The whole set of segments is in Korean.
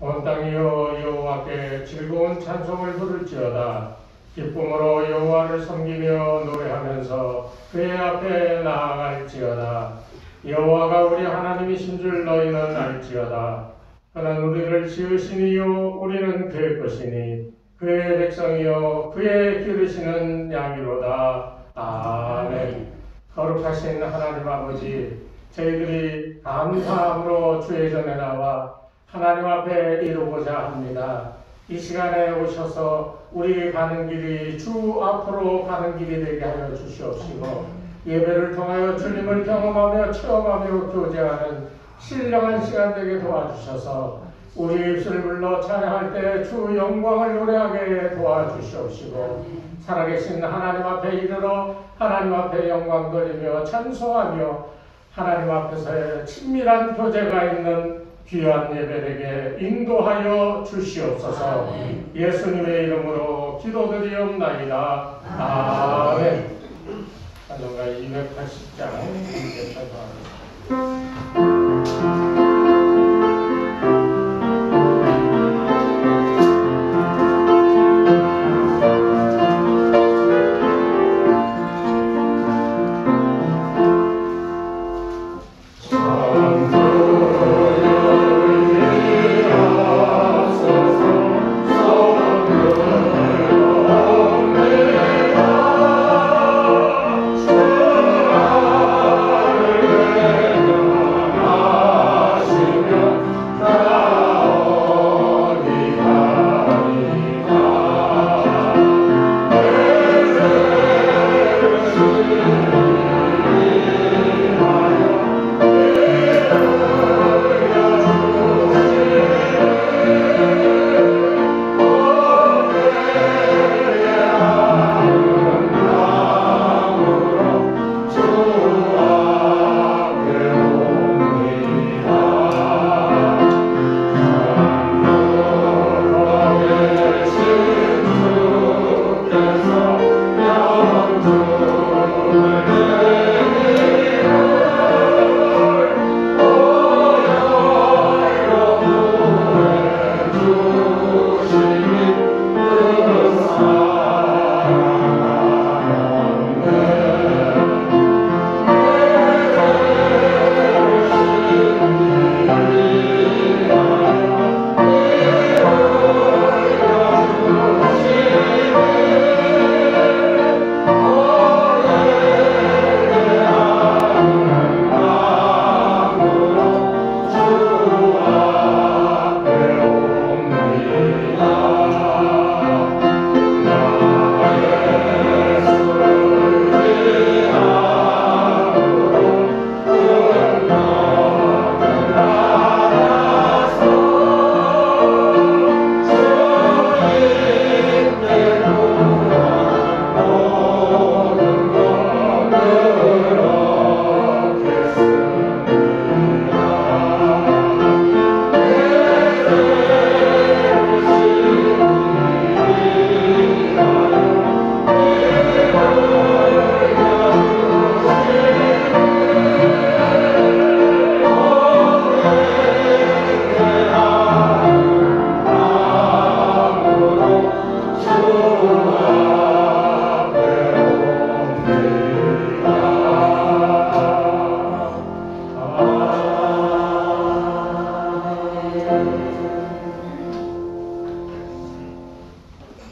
온 땅이여 여호와께 즐거운 찬송을 부를지어다. 기쁨으로 여호와를 섬기며 노래하면서 그의 앞에 나아갈지어다. 여호와가 우리 하나님이신 줄 너희는 알지어다. 그는 우리를 지으시니요 우리는 그의 것이니 그의 백성이요 그의 기르시는 양이로다. 아멘. 거룩하신 하나님 아버지, 저희들이 감사함으로 주의 전에 나와 하나님 앞에 이루고자 합니다. 이 시간에 오셔서 우리 가는 길이 주 앞으로 가는 길이 되게 하여 주시옵시고, 예배를 통하여 주님을 경험하며 체험하며 교제하는 신령한 시간 되게 도와주셔서 우리 입술을 불러 찬양할 때 주 영광을 노래하게 도와주시옵시고, 살아계신 하나님 앞에 이르러 하나님 앞에 영광 돌리며 찬송하며 하나님 앞에서의 친밀한 교제가 있는 귀한 예배에게 인도하여 주시옵소서. 예수님의 이름으로 기도드리옵나이다. 아멘. 찬송가 280장 함께 찬송하겠습니다.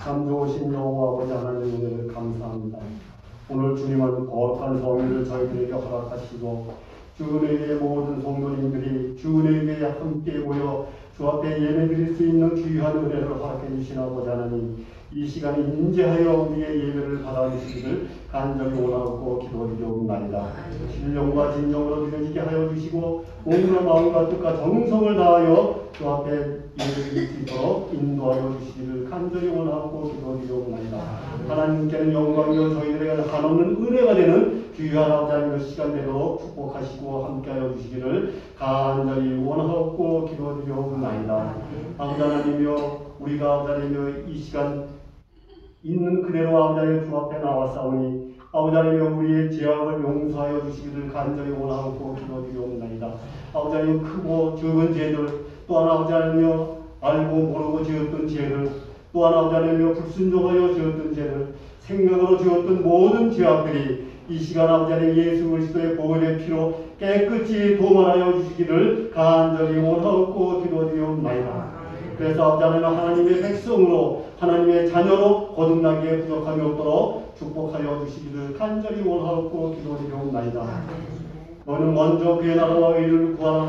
참 좋으신 여호와 아버지 하나님 은혜를 감사합니다. 오늘 주님은 거룩한 성일을 저희들에게 허락하시고 주은혜의 모든 성도님들이 주은혜에 함께 모여 주 앞에 예배드릴 수 있는 귀한 은혜를 허락해 주신 아버지 하나님, 이 시간에 인재하여 우리의 예배를 받아주시기를 간절히 원하고 기도드리옵나이다. 신령과 진정으로 드려지게 하여 주시고 몸과 마음과 뜻과 정성을 다하여 주 앞에 예배드릴 수 있도록 인도하여 주시기를 간절히 원하고 기도드리옵나이다. 하나님께는 영광이요 저희들에게 한없는 은혜가 되는 귀한 아버지 하나님의 시간 되도록 축복하시고 함께하여 주시기를 간절히 원하고 기도드리옵나이다. 아버지 하나님이여, 우리가 아버지 하나님이여 이 시간 있는 그대로 아버지 하나님 주 앞에 나왔사오니 아버지 하나님 우리의 죄악을 용서하여 주시기를 간절히 원하고 기도드리옵나이다. 아버지 하나님 크고 적은 죄들 또한 아버지 하나님 알고 모르고 지었던 죄를, 또한 아버지 하나님이여 불순종하여 지었던 죄를, 생각으로 지었던 모든 죄악들이 이 시간 아버지 하나님 예수 그리스도의 보혈의 피로 깨끗이 도말하여 주시기를 간절히 원하옵고 기도드리옵나이다. 그래서 아버지 하나님 하나님의 백성으로 하나님의 자녀로 거듭나기에 부족함이 없도록 축복하여 주시기를 간절히 원하옵고 기도드리옵나이다. 너는 먼저 그의 나라와 의를 구하라.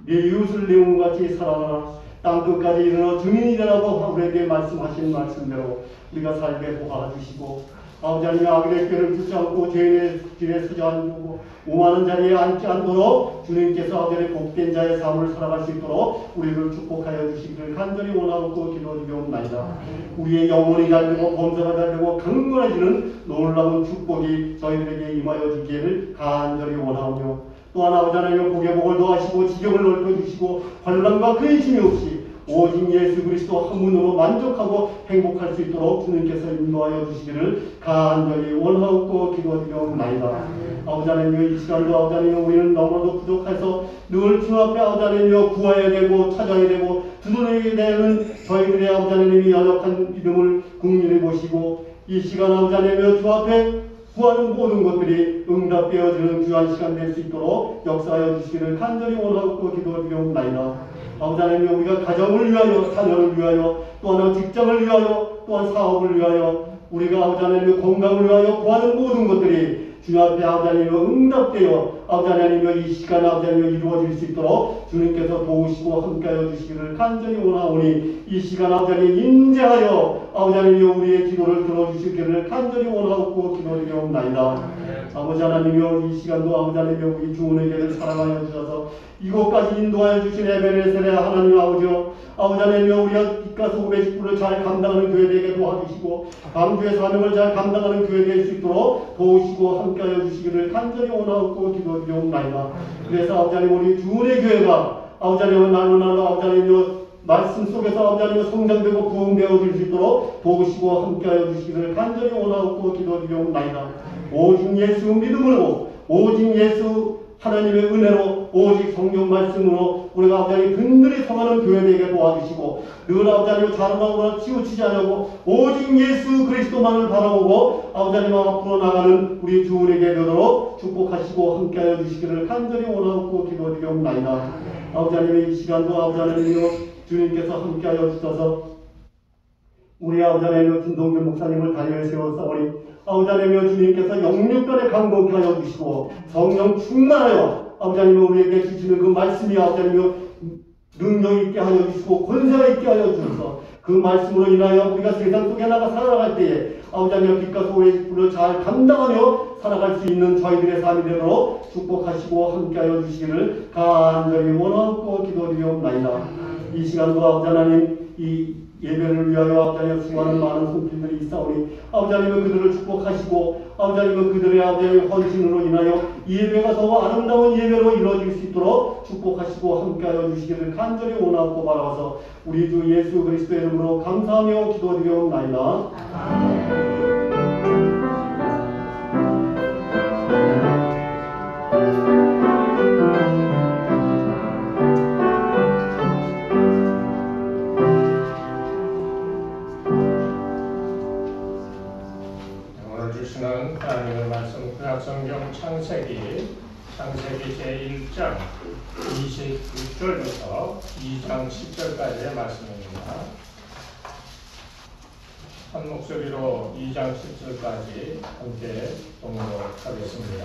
네 이웃을 네 몸같이 사랑하라. 땅끝까지 이르러 증인이 되라고 우리에게 말씀하신 말씀대로 우리가 살게 도와주시고, 아버지 하나님 악의 꾀를 붙지 않고 죄인의 길에 서지 않고 오만한 자리에 앉지 않도록 주님께서 아버지 하나님 복된 자의 삶을 살아갈 수 있도록 우리를 축복하여 주시기를 간절히 원하고 기도드리옵나이다. 우리의 영혼이 잘되고 범사가 잘되고 강건해지는 놀라운 축복이 저희들에게 임하여 주기를 간절히 원하오며, 또한 아버지 하나님 복의 복을 더하시고 지경을 넓혀주시고 환난과 근심이 없이 오직 예수 그리스도 한 분으로 만족하고 행복할 수 있도록 주님께서 인도하여 주시기를 간절히 원하옵고 기도드리옵나이다. 아버지 하나님 이 시간도 아버지 하나님 우리는 너무나도 부족해서 늘 주 앞에 아버지 하나님 구해야 되고 찾아야 되고 두드려야 되는 저희들의 아버지 하나님이 연약한 믿음을 국민히 보시고, 이 시간 아버지 하나님 주 앞에 구하는 모든 것들이 응답되어지는 귀한 시간 될 수 있도록 역사하여 주시기를 간절히 원하고 기도드리옵나이다. 아버지 하나님 우리가 가정을 위하여, 자녀를 위하여, 또한 직장을 위하여, 또한 사업을 위하여, 우리가 아버지 하나님 건강을 위하여 구하는 모든 것들이 주님 앞에 아버지 하나님 응답되어 아버지 하나님 이 시간 아버지 하나님 이루어질 수 있도록 주님께서 도우시고 함께하여 주시기를 간절히 원하오니, 이 시간 아버지 하나님 인재하여 아버지 하나님 우리의 기도를 들어주시기를 간절히 원하옵고 기도드리옵나이다. 아버지 하나님이여 이 시간도 아버지 하나님 우리 주은혜교회를 사랑하여 주셔서 이곳까지 인도하여 주신 에베네셀의 하나님 아버지여, 아버지 하나님이여 우리가 빛과 소금의 직분을 잘 감당하는 교회 되게 도와주시고 방주의 사명을 잘 감당하는 교회 될 수 있도록 도우시고 함께하여 주시기를 간절히 원하옵고 기도드리옵나이다. 그래서 아버지 하나님 우리 주은혜 교회가 아버지 하나님 날로 아버지 하나님 말씀 속에서 아버지 하나님 성장되고 부흥되어질 수 있도록 도우시고 함께하여 주시기를 간절히 원하옵고 기도드리옵나이다. 오직 예수 믿음으로, 오직 예수 하나님의 은혜로, 오직 성경 말씀으로 우리가 아버지 하나님 든든히 성하는 교회 되게 도와주시고, 늘 아버지 하나님 자라나오나 치우치지 않으고 오직 예수 그리스도만을 바라보고 아버지 하나님 앞으로 나가는 우리 주은에게 되도록 축복하시고 함께하여 주시기를 간절히 원하옵고 기도드리옵나이다. 아버지 하나님 이 시간도 아버지 하나님이여 주님께서 함께하여 주셔서 우리 아버지 하나님 김동균 목사님을 단위에 세웠사오니 아버지 하나님 주님께서 영육간에 강건케 하여 주시고 성령 충만하여 아버지 하나님 우리에게 주시는 그 말씀이 아버지 하나님 능력 있게 하여 주시고 권세가 있게 하여 주셔서 그 말씀으로 인하여 우리가 세상 속에 나가 살아갈 때에 아버지 하나님 빛과 소리의 불을 잘 감당하며 살아갈 수 있는 저희들의 삶이 되도록 축복하시고 함께하여 주시기를 간절히 원하고 기도드리옵나이다. 이 시간도 아버지 하나님 이 예배를 위하여 아버지 하나님 수많은 많은 손길들이 있사오니 아버지 하나님 그들을 축복하시고 아버지 하나님 그들의 아버지 하나님 헌신으로 인하여 예배가 더 아름다운 예배로 이루어질 수 있도록 축복하시고 함께하여 주시기를 간절히 원하고 바라와서 우리 주 예수 그리스도의 이름으로 감사하며 기도드리옵나이다. 하나님의 말씀 구약성경 창세기 제1장 26절부터 2장 10절까지의 말씀입니다. 한 목소리로 2장 10절까지 함께 봉독 하겠습니다.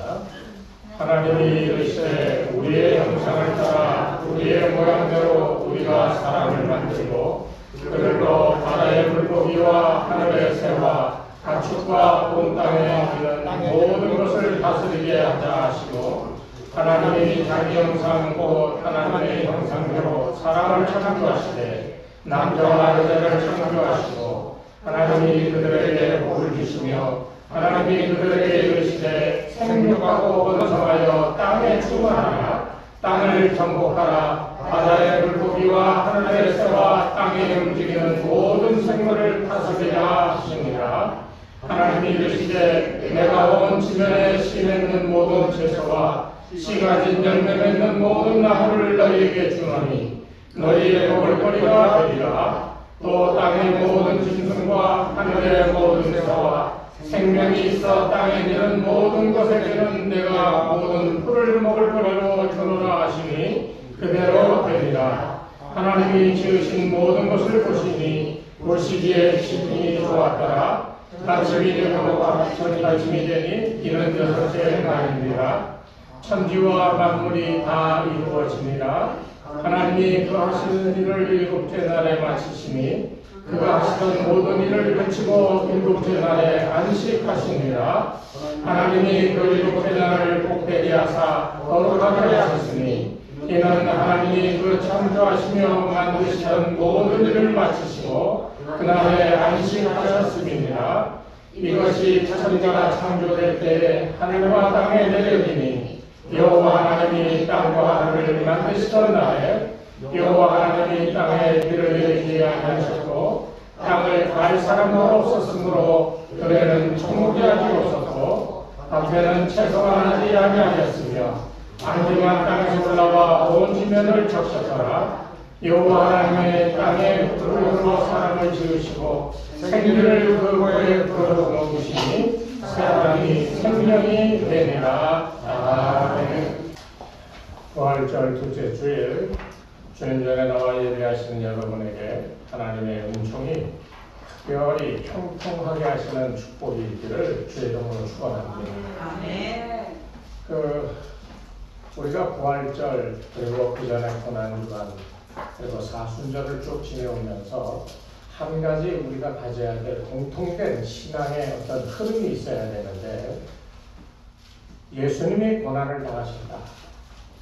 하나님이 이르시되 우리의 형상을 따라 우리의 모양대로 우리가 사람을 만들고 그들로 바다의 물고기와 하늘의 새와 가축과 온 땅에 있는 모든 것을 다스리게 하자 하시고, 하나님이 자기 형상 곧 하나님의 형상대로 사람을 창조하시되 남자와 여자를 창조하시고, 하나님이 그들에게 복을 주시며 하나님이 그들에게 이르시되 생육하고 번성하여 땅에 충만하라. 땅을 정복하라. 바다의 물고기와 하늘의 새와 땅에 움직이는 모든 생물을 다스리라 하시니라. 하나님이 이르시되 내가 온 지면에 씨 맺는 모든 채소와 씨 가진 열매 맺는 모든 나무를 너희에게 주노니 너희의 먹을거리가 되리라. 또 땅의 모든 짐승과 하늘의 모든 새와 생명이 있어 땅에 기는 모든 것에게는 내가 모든 풀을 먹을 거리로 주노라 하시니 그대로 되리라. 하나님이 지으신 모든 것을 보시니 보시기에 기분이 좋았더라. 아침이 되고 아침이 되니 이는 여섯째 날이니라. 천지와 만물이 다 이루어지니라. 하나님이 그 하시는 일을 일곱째 날에 마치시니 그가 하시던 모든 일을 그치고 일곱째 날에 안식하시니라. 하나님이 그 일곱째 날을 복되게 하사 거룩하게 하셨으니 이는 하나님이 그 창조하시며 만드시던 모든 일을 마치시고 그날에 안식하셨음이니라. 이것이 천지가 창조될 때에 하늘과 땅에 내려지니 여호와 하나님이 땅과 하늘을 만드시던 날에 여호와 하나님이 땅에 비를 내리지 아니하셨고 땅을 갈 사람도 없었으므로 들에는 초목이 아직 없었고 밭에는 채소가 나지 아니하였으며 안개만 땅에서 올라와 온 지면을 적셨더라. 여호와 하나님의 땅에 흙으로 사람을 지으시고 생기를 그 모에 불어넣으시니 사람이 생명이 되니라. 아멘. 부활절 둘째 주일 주님 전에 나와 예배하시는 여러분에게 하나님의 은총이 특별히 평통하게 하시는 축복이 있기를 주의 이름으로 축원합니다. 아멘. 우리가 부활절 그리고 그 전에 고난주간 그리고 사순절을 쭉 지내오면서 한 가지 우리가 가져야 될 공통된 신앙의 어떤 흐름이 있어야 되는데 예수님이 고난을 당하셨다.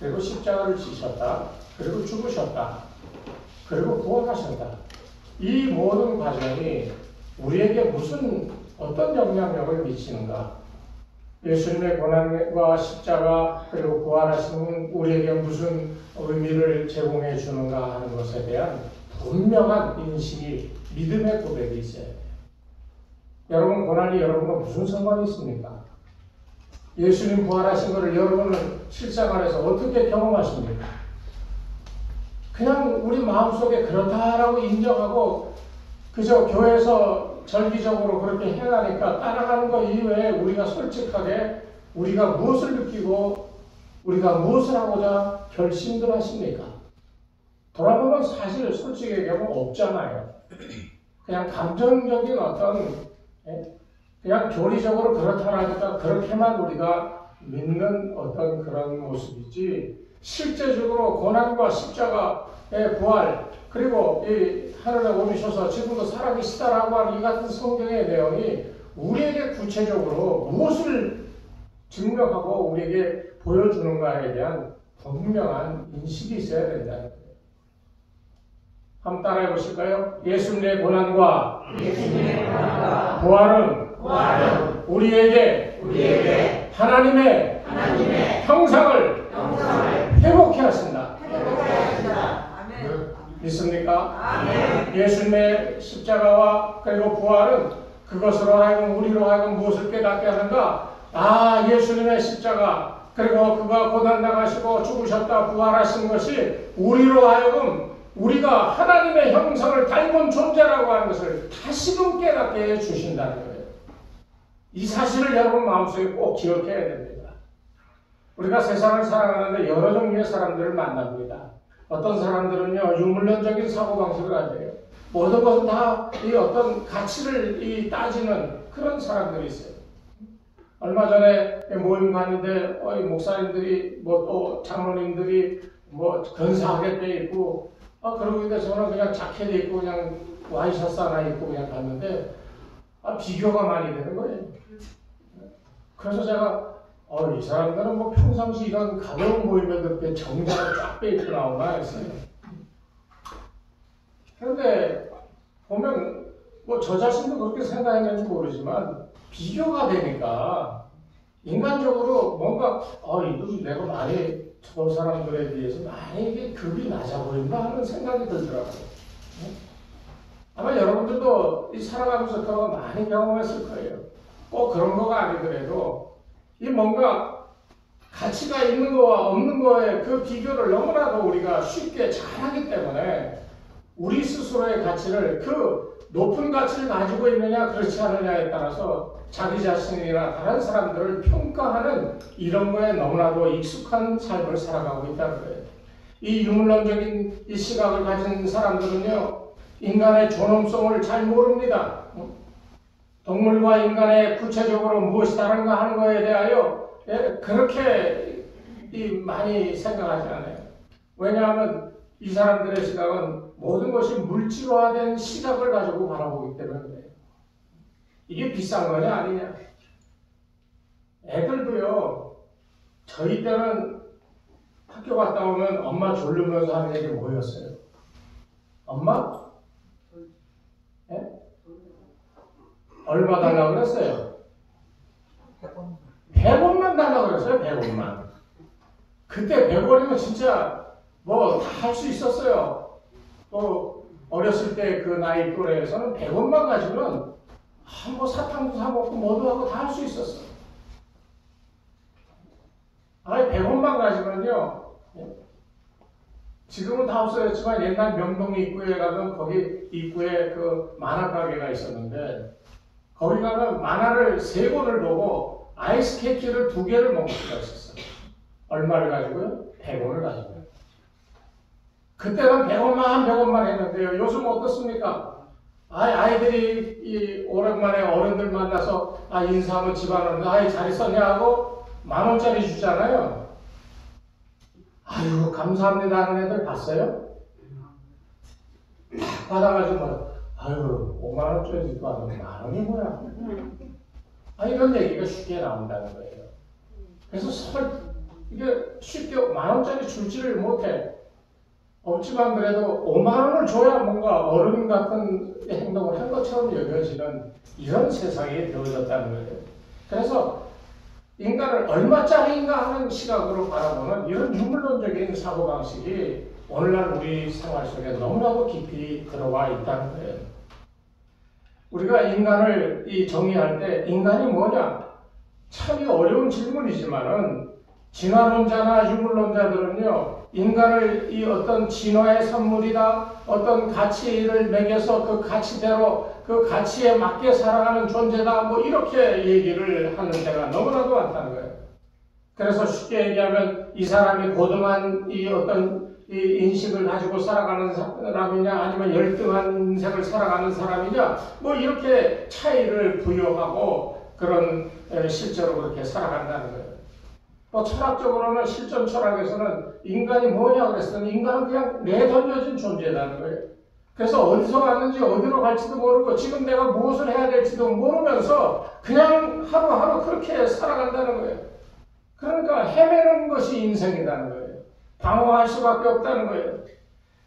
그리고 십자가를 지셨다. 그리고 죽으셨다. 그리고 부활하셨다. 이 모든 과정이 우리에게 무슨 어떤 영향력을 미치는가? 예수님의 고난과 십자가 그리고 부활하시는 우리에게 무슨 의미를 제공해 주는가 하는 것에 대한 분명한 인식이 믿음의 고백이 있어야 돼요. 여러분 고난이 여러분과 무슨 상관이 있습니까? 예수님 부활하신 것을 여러분은 실생활에서 어떻게 경험하십니까? 그냥 우리 마음속에 그렇다라고 인정하고 그저 교회에서 절기적으로 그렇게 행하니까 따라가는 것 이외에 우리가 솔직하게 우리가 무엇을 느끼고 우리가 무엇을 하고자 결심들 하십니까? 돌아보면 사실 솔직히 얘기하면 없잖아요. 그냥 감정적인 어떤 그냥 교리적으로 그렇다라니까 그렇게만 우리가 믿는 어떤 그런 모습이지 실제적으로 고난과 십자가의 부활 그리고 이 하늘에 오미셔서 지금도 살아계시다라고 하는 이 같은 성경의 내용이 우리에게 구체적으로 무엇을 증명하고 우리에게 보여주는가에 대한 분명한 인식이 있어야 된다는 거예요. 한번 따라해 보실까요? 예수님의 고난과 부활은 우리에게 하나님의 형상을 회복해 하신다. 믿습니까? 아멘. 예수님의 십자가와 그리고 부활은 그것으로 하여금 우리로 하여금 무엇을 깨닫게 하는가? 예수님의 십자가 그리고 그가 고난당하시고 죽으셨다 부활하신 것이 우리로 하여금 우리가 하나님의 형상을 닮은 존재라고 하는 것을 다시금 깨닫게 해 주신다는 거예요. 이 사실을 여러분 마음속에 꼭 기억해야 됩니다. 우리가 세상을 살아가는데 여러 종류의 사람들을 만납니다. 어떤 사람들은요 유물론적인 사고방식을 가져요. 모든 것은 다 이 어떤 가치를 따지는 그런 사람들이 있어요. 얼마 전에 모임 가는데 목사님들이 또 장로님들이 근사하게 돼 있고 그러고 있는데 저는 그냥 자켓 입고 그냥 와이셔츠 하나 입고 그냥 갔는데 비교가 많이 되는 거예요. 그래서 제가 이 사람들은 평상시 이런 가벼운 모임에 그렇게 정장을 쫙 빼입고 나오나 했어요. 그런데 보면 저 자신도 그렇게 생각했는지 모르지만 비교가 되니까 인간적으로 뭔가 이거 내가 많이 저 사람들에 비해서 많이 이게 급이 낮아 보인다 하는 생각이 들더라고요. 아마 여러분들도 이 살아가면서 그런 거 많이 경험했을 거예요. 꼭 그런 거가 아니더라도 이 뭔가 가치가 있는 거와 없는 거의 그 비교를 너무나도 우리가 쉽게 잘하기 때문에 우리 스스로의 가치를 그 높은 가치를 가지고 있느냐 그렇지 않느냐에 따라서 자기 자신이나 다른 사람들을 평가하는 이런 거에 너무나도 익숙한 삶을 살아가고 있다는 거예요. 이 유물론적인 이 시각을 가진 사람들은요, 인간의 존엄성을 잘 모릅니다. 동물과 인간의 구체적으로 무엇이 다른가 하는 것에 대하여 그렇게 많이 생각하지 않아요. 왜냐하면 이 사람들의 시각은 모든 것이 물질화된 시각을 가지고 바라보기 때문에 그래요. 이게 비싼 거냐 아니냐. 애들도요, 저희 때는 학교 갔다 오면 엄마 졸르면서 하는 얘기 뭐였어요? 엄마? 네? 얼마 달라고 그랬어요? 100원만 달라고 그랬어요. 100원만. 그때 100원이면 진짜 뭐 다 할 수 있었어요. 또 어렸을 때 그 나이 또래에서는 100원만 가지면 뭐 사탕도 사 먹고 뭐도 하고 다 할 수 있었어. 아니 100원만 가지면요, 지금은 다 없어졌지만 옛날 명동 입구에 가면 거기 입구에 그 만화 가게가 있었는데 거기 가면 만화를 3권을 보고 아이스 케이크를 2개를 먹을 수가 있었어요. 얼마를 가지고요? 100원을 가지고요. 그때는 100원만 했는데요. 요즘 어떻습니까? 아이들이 오랜만에 어른들 만나서 인사하면 집안으로 잘 있었냐 하고 10,000원짜리 주잖아요. 아유 감사합니다 하는 애들 봤어요? 받아가지고 아유 5만원짜리 받으면 10,000원이 뭐야? 이런 얘기가 쉽게 나온다는 거예요. 그래서 이게 쉽게 10,000원짜리 줄지를 못해. 없지만 그래도 5만원을 줘야 뭔가 어른 같은 행동을 한 것처럼 여겨지는 이런 세상이 되어졌다는 거예요. 그래서 인간을 얼마짜리인가 하는 시각으로 바라보는 이런 유물론적인 사고방식이 오늘날 우리 생활 속에 너무나도 깊이 들어와 있다는 거예요. 우리가 인간을 정의할 때 인간이 뭐냐? 참이 어려운 질문이지만은 진화론자나 유물론자들은요, 인간을 어떤 진화의 산물이다, 어떤 가치를 매겨서 그 가치대로 그 가치에 맞게 살아가는 존재다, 뭐 이렇게 얘기를 하는 데가 너무나도 많다는 거예요. 그래서 쉽게 얘기하면 이 사람이 고등한 어떤 인식을 가지고 살아가는 사람이냐, 아니면 열등한 인생을 살아가는 사람이냐, 뭐 이렇게 차이를 부여하고 그런 실제로 그렇게 살아간다는 거예요. 또 철학적으로는 실전 철학에서는 인간이 뭐냐 그랬더니 인간은 그냥 내던져진 존재라는 거예요. 그래서 어디서 왔는지 어디로 갈지도 모르고 지금 내가 무엇을 해야 될지도 모르면서 그냥 하루하루 그렇게 살아간다는 거예요. 그러니까 헤매는 것이 인생이라는 거예요. 방황할 수밖에 없다는 거예요.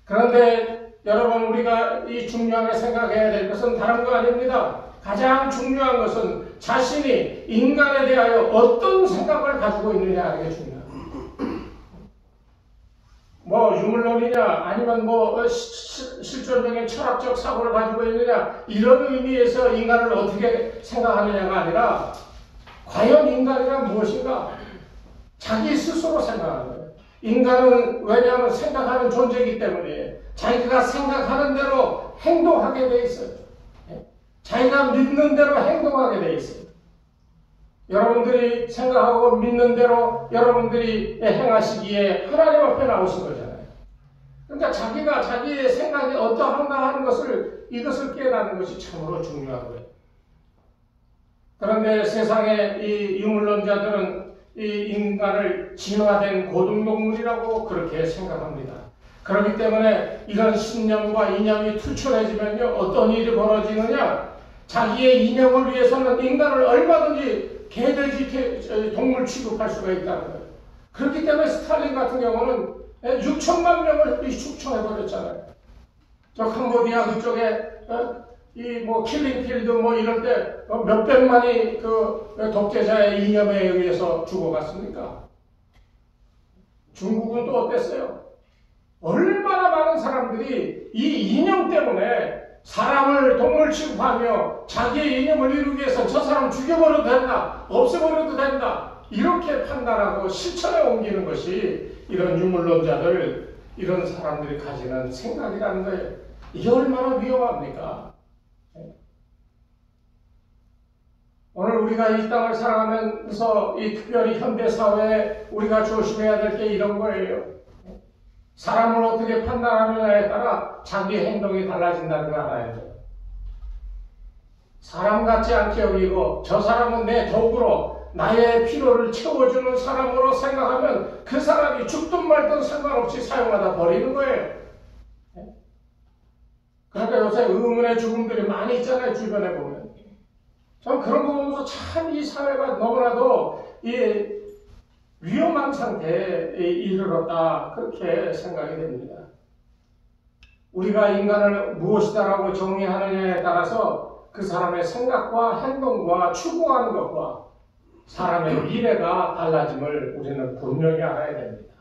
그런데 여러분 우리가 중요하게 생각해야 될 것은 다른 거 아닙니다. 가장 중요한 것은 자신이 인간에 대하여 어떤 생각을 가지고 있느냐 하는 게 중요합니다. 뭐 유물론이냐 아니면 뭐 실존적인 철학적 사고를 가지고 있느냐 이런 의미에서 인간을 어떻게 생각하느냐가 아니라 과연 인간이란 무엇인가? 자기 스스로 생각하는 거예요. 인간은 왜냐하면 생각하는 존재이기 때문에 자기가 생각하는 대로 행동하게 돼 있어요. 자기가 믿는 대로 행동하게 돼 있어요. 여러분들이 생각하고 믿는 대로 여러분들이 행하시기에 하나님 앞에 나오신 거잖아요. 그러니까 자기가 자기의 생각이 어떠한가 하는 이것을 깨닫는 것이 참으로 중요한 거예요. 그런데 세상의 이 유물론자들은 이 인간을 진화된 고등동물이라고 그렇게 생각합니다. 그렇기 때문에 이런 신념과 이념이 투철해지면요, 어떤 일이 벌어지느냐? 자기의 이념을 위해서는 인간을 얼마든지 개돼지 동물 취급할 수가 있다는 거예요. 그렇기 때문에 스탈린 같은 경우는 6천만 명을 축청해버렸잖아요. 저 캄보디아 그쪽에 뭐 킬링필드 뭐 이럴 때 몇백만이 그 독재자의 이념에 의해서 죽어갔습니까? 중국은 또 어땠어요? 얼마나 많은 사람들이 이 이념 때문에 사람을 동물 취급하며 자기의 이념을 이루기 위해서 저 사람 죽여버려도 된다, 없애버려도 된다, 이렇게 판단하고 실천에 옮기는 것이 이런 유물론자들, 이런 사람들이 가지는 생각이라는 거예요. 이게 얼마나 위험합니까? 오늘 우리가 이 땅을 살아가면서 이 특별히 현대사회에 우리가 조심해야 될 게 이런 거예요. 사람을 어떻게 판단하느냐에 따라 자기 행동이 달라진다는 걸 알아야 돼요. 사람 같지 않게 여기고 저 사람은 내 도구로 나의 필요를 채워주는 사람으로 생각하면 그 사람이 죽든 말든 상관없이 사용하다 버리는 거예요. 그러니까 요새 의문의 죽음들이 많이 있잖아요. 주변에 보면. 전 그런 거 보면서 참 이 사회가 너무나도 이 위험한 상태에 이르렀다, 그렇게 생각이 됩니다. 우리가 인간을 무엇이다라고 정의하느냐에 따라서 그 사람의 생각과 행동과 추구하는 것과 사람의 미래가 달라짐을 우리는 분명히 알아야 됩니다.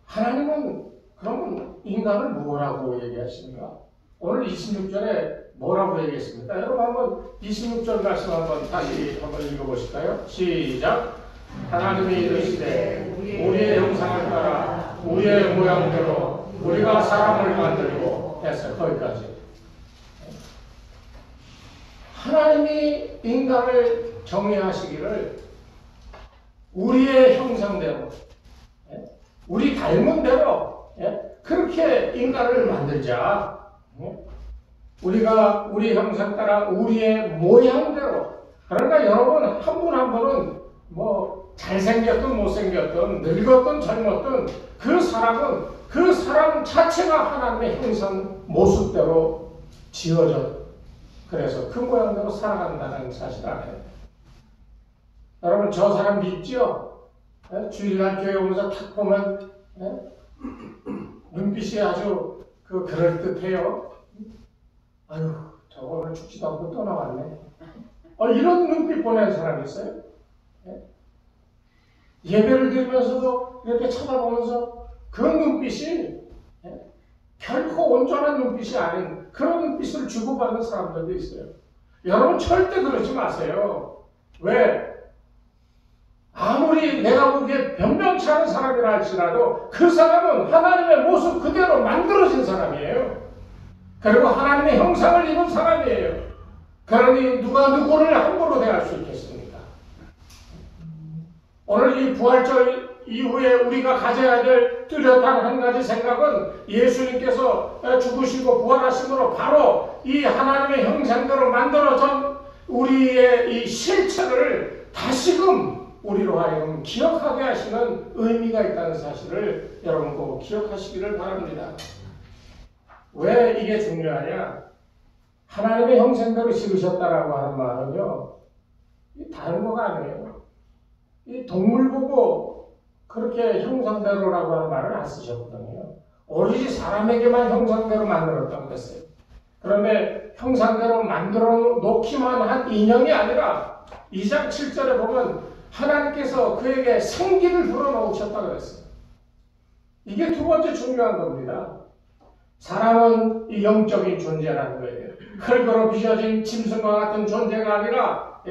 하나님은 그러면 인간을 뭐라고 얘기하십니까? 오늘 26절에 뭐라고 얘기했습니까? 여러분 한번 26절 말씀 한번 다시 한번 읽어보실까요? 시작! 하나님이 이르시되 우리의 형상을 따라 우리의 모양대로 우리가 사람을 만들고 해서 거기까지. 하나님이 인간을 정의하시기를 우리의 형상대로, 우리 닮은 대로 그렇게 인간을 만들자. 우리가 우리 형상 따라 우리의 모양대로. 그러니까 여러분 한 분 한 분은 뭐 잘생겼든 못생겼든 늙었든 젊었든 그 사람은 그 사람 자체가 하나님의 형상 모습대로 지어져. 그래서 그 모양대로 살아간다는 사실 알아요. 여러분 저 사람 믿죠? 주일날 교회 오면서 탁 보면 눈빛이 아주 그럴듯해요. 아유, 저거 오늘 죽지도 않고 또 나왔네. 이런 눈빛 보내는 사람이 있어요? 예배를 드리면서도 이렇게 쳐다보면서 그 눈빛이 결코 온전한 눈빛이 아닌 그런 눈빛을 주고받는 사람들도 있어요. 여러분 절대 그러지 마세요. 왜? 아무리 내가 보기에 변변치 않은 사람이라 할지라도 그 사람은 하나님의 모습 그대로 만들어진 사람이에요. 그리고 하나님의 형상을 입은 사람이에요. 그러니 누가 누구를 함부로 대할 수 있겠습니까? 오늘 이 부활절 이후에 우리가 가져야 될 뚜렷한 한 가지 생각은 예수님께서 죽으시고 부활하심으로 바로 이 하나님의 형상대로 만들어진 우리의 이 실체를 다시금 우리로 하여금 기억하게 하시는 의미가 있다는 사실을 여러분 꼭 기억하시기를 바랍니다. 왜 이게 중요하냐? 하나님의 형상대로 지으셨다라고 하는 말은요, 다른 거가 아니에요. 이 동물 보고 그렇게 형상대로라고 하는 말을 안 쓰셨거든요. 오로지 사람에게만 형상대로 만들었다고 그랬어요. 그런데 형상대로 만들어 놓기만 한 인형이 아니라 2장 7절에 보면 하나님께서 그에게 생기를 불어넣으셨다고 그랬어요. 이게 두 번째 중요한 겁니다. 사람은 이 영적인 존재라는 거예요. 흙으로 빚어진 짐승과 같은 존재가 아니라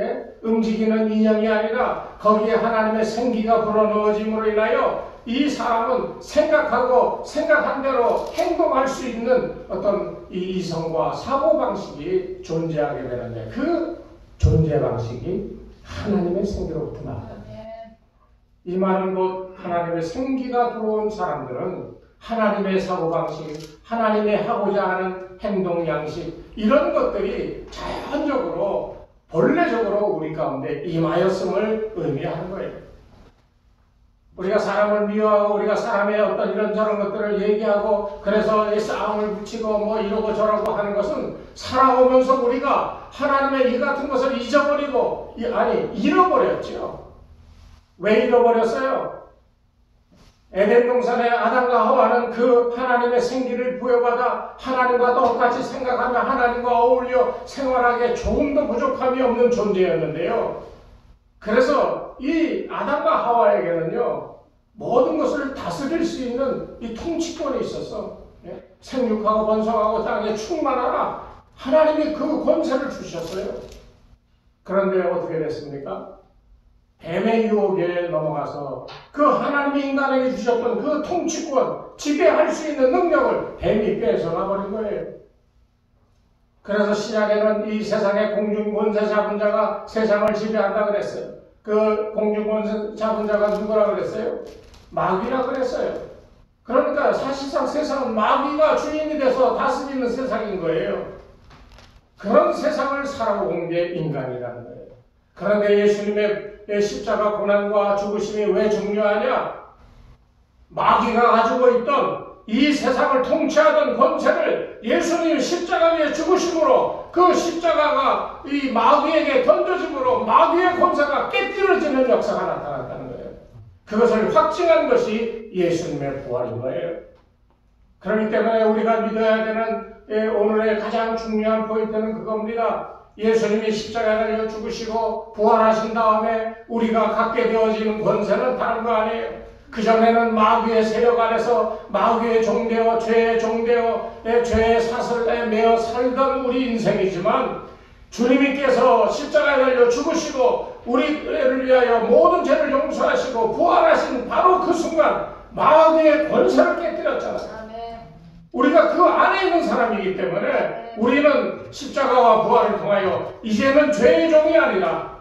움직이는 인형이 아니라 거기에 하나님의 생기가 불어넣어짐으로 인하여 이 사람은 생각하고 생각한 대로 행동할 수 있는 어떤 이 이성과 사고방식이 존재하게 되는데 그 존재 방식이 하나님의 생기로부터 나옵니다. 이 말은 곧 하나님의 생기가 들어온 사람들은 하나님의 사고방식, 하나님의 하고자 하는 행동 양식 이런 것들이 자연적으로 본래적으로 우리 가운데 임하였음을 의미하는 거예요. 우리가 사람을 미워하고 우리가 사람의 어떤 이런저런 것들을 얘기하고 그래서 싸움을 붙이고 뭐 이러고 저러고 하는 것은 살아오면서 우리가 하나님의 이 같은 것을 잊어버리고 잃어버렸죠. 왜 잃어버렸어요? 에덴 동산의 아담과 하와는 그 하나님의 생기를 부여받아 하나님과 똑같이 생각하며 하나님과 어울려 생활하기에 조금도 부족함이 없는 존재였는데요. 그래서 이 아담과 하와에게는요, 모든 것을 다스릴 수 있는 이 통치권이 있었어. 생육하고 번성하고 땅에 충만하라. 하나님이 그 권세를 주셨어요. 그런데 어떻게 됐습니까? 뱀의 유혹에 넘어가서 그 하나님이 인간에게 주셨던 그 통치권, 지배할 수 있는 능력을 뱀이 뺏어가 버린 거예요. 그래서 신약에는 이 세상의 공중권세 잡은 자가 세상을 지배한다 그랬어요. 그 공중권세 잡은 자가 누구라 그랬어요? 마귀라 그랬어요. 그러니까 사실상 세상은 마귀가 주인이 돼서 다스리는 세상인 거예요. 그런 세상을 살아온 게 인간이라는 거예요. 그런데 예수님의 십자가 고난과 죽으심이 왜 중요하냐? 마귀가 가지고 있던 이 세상을 통치하던 권세를 예수님이 십자가 위에 죽으심으로 그 십자가가 이 마귀에게 던져짐으로 마귀의 권세가 깨뜨려지는 역사가 나타났다는 거예요. 그것을 확증한 것이 예수님의 부활인 거예요. 그렇기 때문에 우리가 믿어야 되는 오늘의 가장 중요한 포인트는 그겁니다. 예수님이 십자가에 달려 죽으시고 부활하신 다음에 우리가 갖게 되어지는 권세는 다른 거 아니에요. 그전에는 마귀의 세력 안에서 마귀의 종되어 죄의 종되어 죄의 사슬에 매어 살던 우리 인생이지만 주님께서 십자가에 달려 죽으시고 우리를 위하여 모든 죄를 용서하시고 부활하신 바로 그 순간 마귀의 권세를 깨뜨렸잖아요. 우리가 그 안에 있는 사람이기 때문에 우리는 십자가와 부활을 통하여 이제는 죄의 종이 아니라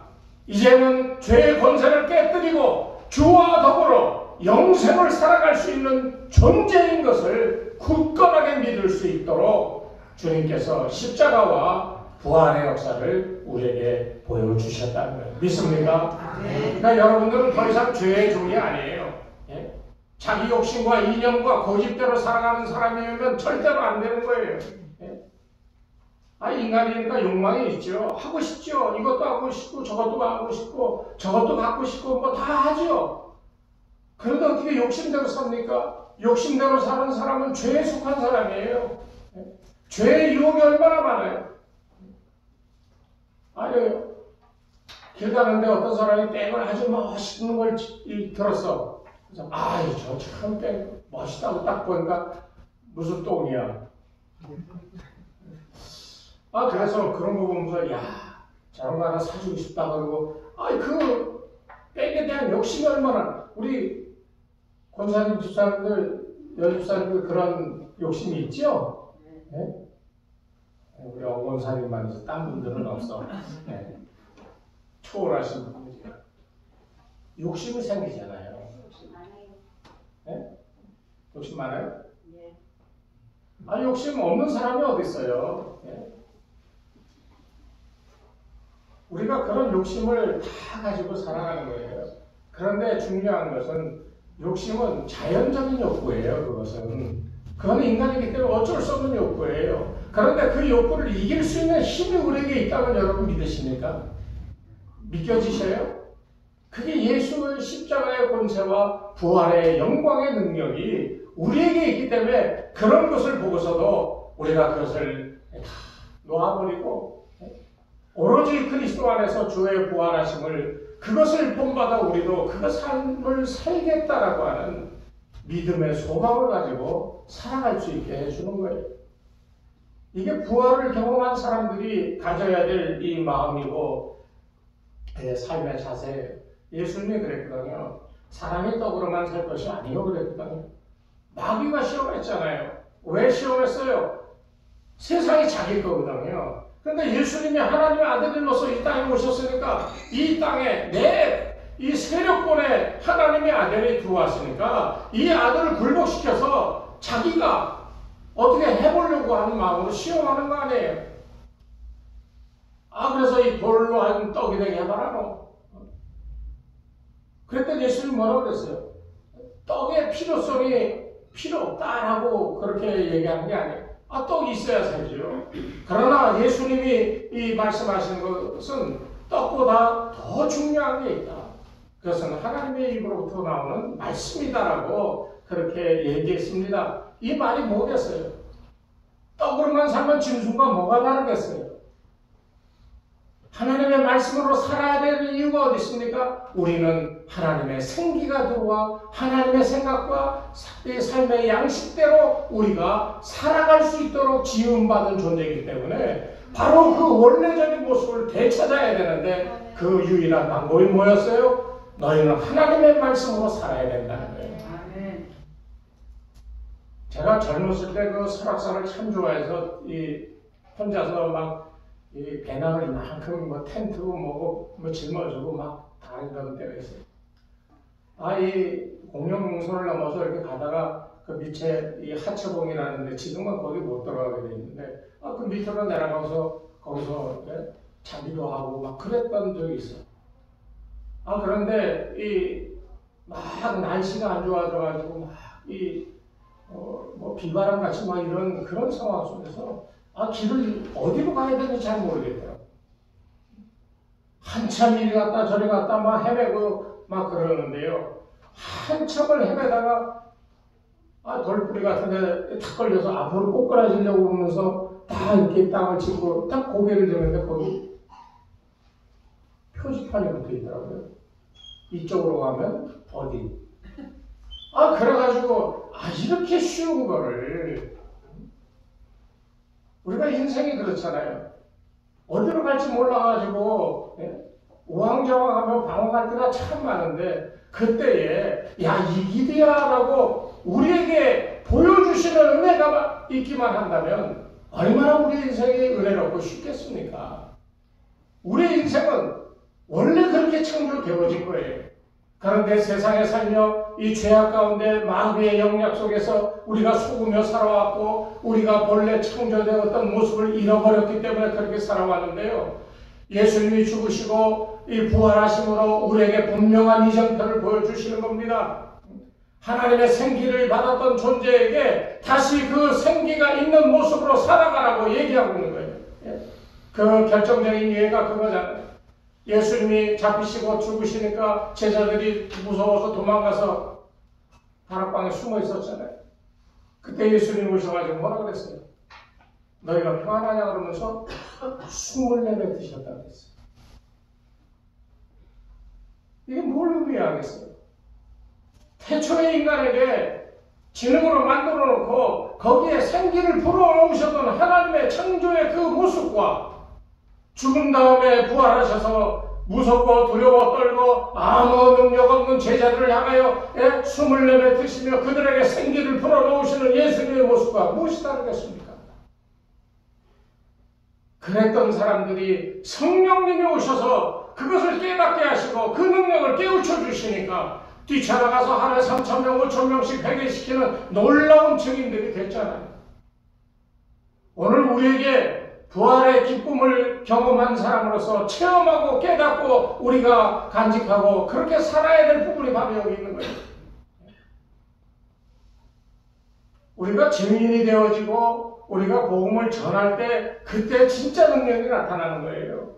이제는 죄의 권세를 깨뜨리고 주와 더불어 영생을 살아갈 수 있는 존재인 것을 굳건하게 믿을 수 있도록 주님께서 십자가와 부활의 역사를 우리에게 보여주셨다는 거예요. 믿습니까? 그러니까 여러분들은 더 이상 죄의 종이 아니에요. 예? 자기 욕심과 이념과 고집대로 살아가는 사람이면 절대로 안 되는 거예요. 예? 인간이니까 욕망이 있죠. 하고 싶죠. 이것도 하고 싶고 저것도 하고 싶고 저것도 갖고 싶고 뭐 다 하죠. 그런데 어떻게 욕심대로 삽니까? 욕심대로 사는 사람은 죄에 속한 사람이에요. 예? 죄의 유혹이 얼마나 많아요. 아니에요. 길 가는데 어떤 사람이 뺑을 아주 멋있는 걸 들었어. 그래서 저 참 뺑 멋있다고 딱 보니까 무슨 똥이야. 그래서 그런 거 보면서 저런 거 하나 사주고 싶다 그러고 그 뺑에 대한 욕심이 얼마나. 우리 권사님 집사님들 여집사님들 그런 욕심이 있죠? 네? 우리 어권사님만 있어. 딴 분들은 없어. 네. 초월하신 분들이야. 욕심이 생기잖아요. 네? 욕심 많아요? 네. 욕심 없는 사람이 어디 있어요? 네? 우리가 그런 욕심을 다 가지고 살아가는 거예요. 그런데 중요한 것은 욕심은 자연적인 욕구예요. 그건 인간이기 때문에 어쩔 수 없는 욕구예요. 그런데 그 욕구를 이길 수 있는 힘이 우리에게 있다면 여러분 믿으십니까? 믿겨지셔요? 그게 예수의 십자가의 권세와 부활의 영광의 능력이 우리에게 있기 때문에 그런 것을 보고서도 우리가 그것을 다 놓아버리고 오로지 그리스도 안에서 주의 부활하심을 그것을 본받아 우리도 그 삶을 살겠다라고 하는 믿음의 소망을 가지고 살아갈 수 있게 해주는 거예요. 이게 부활을 경험한 사람들이 가져야 될 이 마음이고 삶의 자세예요. 예수님이 그랬거든요. 사람이 떡으로만 살 것이 아니요 그랬거든요. 마귀가 시험했잖아요. 왜 시험했어요? 세상이 자기 거거든요. 그런데 예수님이 하나님의 아들로서 이 땅에 오셨으니까 이 땅에 이 세력권에 하나님의 아들이 들어왔으니까 이 아들을 굴복시켜서 자기가 어떻게 해보려고 하는 마음으로 시험하는 거 아니에요. 그래서 이 돌로 하여금 떡이 되게 해봐라 너. 그랬더니 예수님이 뭐라고 그랬어요? 떡의 필요성이 필요 없다라고 그렇게 얘기하는 게 아니에요. 떡이 있어야 살죠. 그러나 예수님이 이 말씀하시는 것은 떡보다 더 중요한 게 있다. 그것은 하나님의 입으로부터 나오는 말씀이다라고 그렇게 얘기했습니다. 이 말이 뭐겠어요? 떡으로만 살면 짐승과 뭐가 다르겠어요? 하나님의 말씀으로 살아야 되는 이유가 어디 있습니까? 우리는 하나님의 생기가 들어와 하나님의 생각과 삶의 양식대로 우리가 살아갈 수 있도록 지음받은 존재이기 때문에 바로 그 원래적인 모습을 되찾아야 되는데 그 유일한 방법이 뭐였어요? 너희는 하나님의 말씀으로 살아야 된다는 거예요. 제가 젊었을 때 그 설악산을 참 좋아해서 혼자서 막 이 배낭을 이만큼 뭐 텐트고 뭐고 짊어지고 막 다니던 때가 있어요. 이 공룡문선을 넘어서 이렇게 가다가 그 밑에 이 하처봉이라는데 지금은 거기 못 들어가게 돼 있는데 그 밑으로 내려가서 거기서 자기도 하고 막 그랬던 적이 있어요. 그런데 막 날씨가 안 좋아져가지고 뭐 비바람 같이 막 이런 그런 상황 속에서 길을 어디로 가야 되는지 잘 모르겠더라고요. 한참 이리 갔다 저리 갔다 막 헤매고 막 그러는데요. 한참을 헤매다가 돌뿌리 같은 데 탁 걸려서 앞으로 꼬꾸라지려고 하면서 다 이렇게 땅을 짚고 딱 고개를 드는데 거기 표지판이 붙어 있더라고요. 이쪽으로 가면 어디. 그래가지고 이렇게 쉬운 거를 우리가 인생이 그렇잖아요. 어디로 갈지 몰라가지고 우왕좌왕하며 방황할 때가 참 많은데 그때에 이기디야라고 우리에게 보여주시는 은혜가 있기만 한다면 얼마나 우리 인생이 은혜롭고 쉽겠습니까? 우리 인생은 원래 그렇게 창조되어진 거예요. 그런데 세상에 살며 이 죄악 가운데 마귀의 영향 속에서 우리가 속으며 살아왔고 우리가 본래 창조되었던 모습을 잃어버렸기 때문에 그렇게 살아왔는데요. 예수님이 죽으시고 이 부활하심으로 우리에게 분명한 이정표를 보여주시는 겁니다. 하나님의 생기를 받았던 존재에게 다시 그 생기가 있는 모습으로 살아가라고 얘기하고 있는 거예요. 그 결정적인 예가 그거잖아요. 예수님이 잡히시고 죽으시니까 제자들이 무서워서 도망가서 다락방에 숨어 있었잖아요. 그때 예수님이 오셔가지고 뭐라 그랬어요? 너희가 평안하냐 그러면서 숨을 내뱉으셨다고 그랬어요. 이게 뭘 의미하겠어요? 태초의 인간에게 지능으로 만들어 놓고 거기에 생기를 불어넣으셨던 하나님의 창조의 그 모습과 죽은 다음에 부활하셔서 무섭고 두려워 떨고 아무 능력 없는 제자들을 향하여 숨을 내뱉으시며 그들에게 생기를 불어넣으시는 예수님의 모습과 무엇이 다르겠습니까? 그랬던 사람들이 성령님이 오셔서 그것을 깨닫게 하시고 그 능력을 깨우쳐 주시니까 뛰쳐나가서 하루에 3,000명, 5,000명씩 회개시키는 놀라운 증인들이 됐잖아요. 오늘 우리에게 부활의 기쁨을 경험한 사람으로서 체험하고 깨닫고 우리가 간직하고 그렇게 살아야 될 부분이 바로 여기 있는 거예요. 우리가 증인이 되어지고 우리가 복음을 전할 때 그때 진짜 능력이 나타나는 거예요.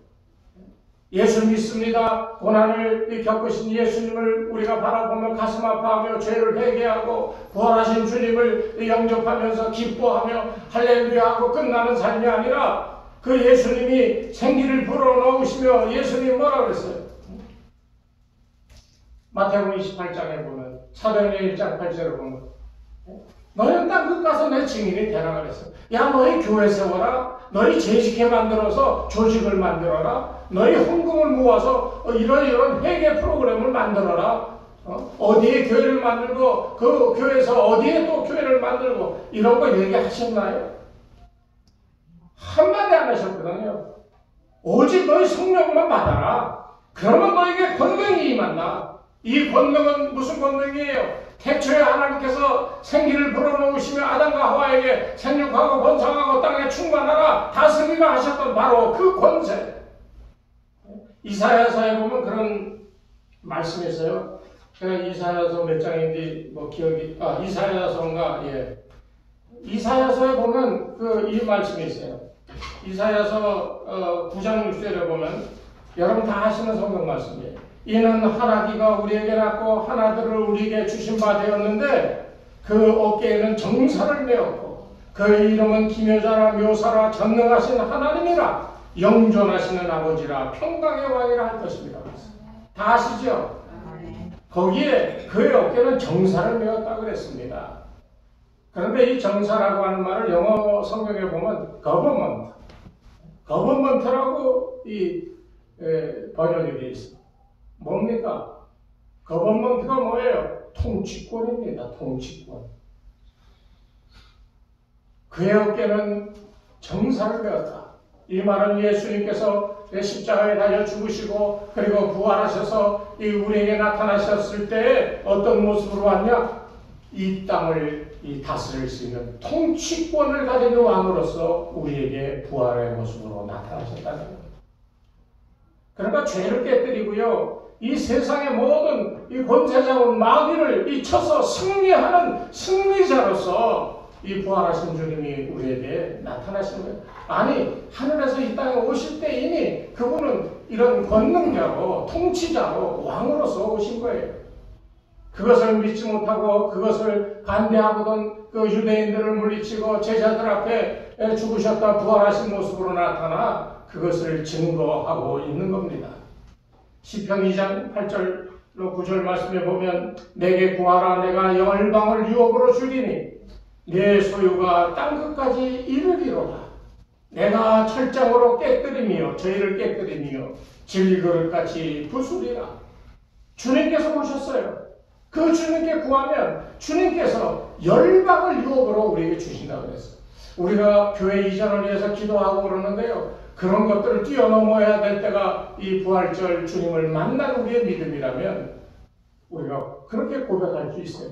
예수 믿습니다. 고난을 겪으신 예수님을 우리가 바라보며 가슴 아파하며 죄를 회개하고 부활하신 주님을 영접하면서 기뻐하며 할렐루야하고 끝나는 삶이 아니라 그 예수님이 생기를 불어넣으시며 예수님이 뭐라고 그랬어요? 마태복음 28장에 보면 사도행전 1장 8절에 보면 너희는 땅끝 가서 내 증인이 되라 그랬어. 야 너희 교회 세워라. 너희 재직회 만들어서 조직을 만들어라. 너희 헌금을 모아서 이런 회계 프로그램을 만들어라. 어디에 교회를 만들고 그 교회에서 어디에 또 교회를 만들고 이런 거 얘기하셨나요? 한마디 안 하셨거든요. 오직 너희 성령만 받아라. 그러면 너에게 권능이 임한다. 이 권능은 무슨 권능이에요? 태초에 하나님께서 생기를 불어넣으시며 아담과 하와에게 생육하고 번성하고 땅에 충만하라 다스리라 하셨던 바로 그 권세. 이사야서에 보면 그런 말씀이 있어요. 제가 이사야서 몇 장인지 기억이 이사야서인가 이사야서에 보면 이 말씀이 있어요. 이사야서 9장 6절에 보면 여러분 다 아시는 성경 말씀이에요. 이는 하나기가 우리에게 낳고 하나들을 우리에게 주신 바 되었는데 그 어깨에는 정사를 메었고 그의 이름은 기묘자라 묘사라 전능하신 하나님이라. 영존하시는 아버지라 평강의 왕이라 할 것입니다. 다 아시죠? 거기에 그의 어깨는 정사를 메었다고 그랬습니다. 그런데 이 정사라고 하는 말을 영어 성경에 보면 거버먼트라고 번역이 되어 있습니다. 뭡니까? 거버먼트가 뭐예요? 통치권입니다. 통치권. 그의 어깨는 정사를 메었다. 이 말은 예수님께서 십자가에 달려 죽으시고 그리고 부활하셔서 우리에게 나타나셨을 때 어떤 모습으로 왔냐? 이 땅을 다스릴 수 있는 통치권을 가진 왕으로서 우리에게 부활의 모습으로 나타나셨다는 겁니다. 그러니까 죄를 깨뜨리고요, 이 세상의 모든 이 권세자원 마귀를 쳐서 승리하는 승리자로서 이 부활하신 주님이 우리에게 나타나신 거예요. 아니, 하늘에서 이 땅에 오실 때 이미 그분은 이런 권능자로, 통치자로, 왕으로서 오신 거예요. 그것을 믿지 못하고 그것을 반대하고던 그 유대인들을 물리치고 제자들 앞에 죽으셨다 부활하신 모습으로 나타나 그것을 증거하고 있는 겁니다. 시편 2장 8절로 9절 말씀에 보면 내게 구하라 내가 열방을 유업으로 주리니 내 소유가 땅끝까지 이르리로다. 내가 철장으로 깨뜨리며 저희를 깨뜨리며 질그릇같이 부수리라. 주님께서 오셨어요. 그 주님께 구하면 주님께서 열방을 유업으로 우리에게 주신다고 그랬어요. 우리가 교회 이전을 위해서 기도하고 그러는데요, 그런 것들을 뛰어넘어야 될 때가 이 부활절 주님을 만난 우리의 믿음이라면 우리가 그렇게 고백할 수 있어요.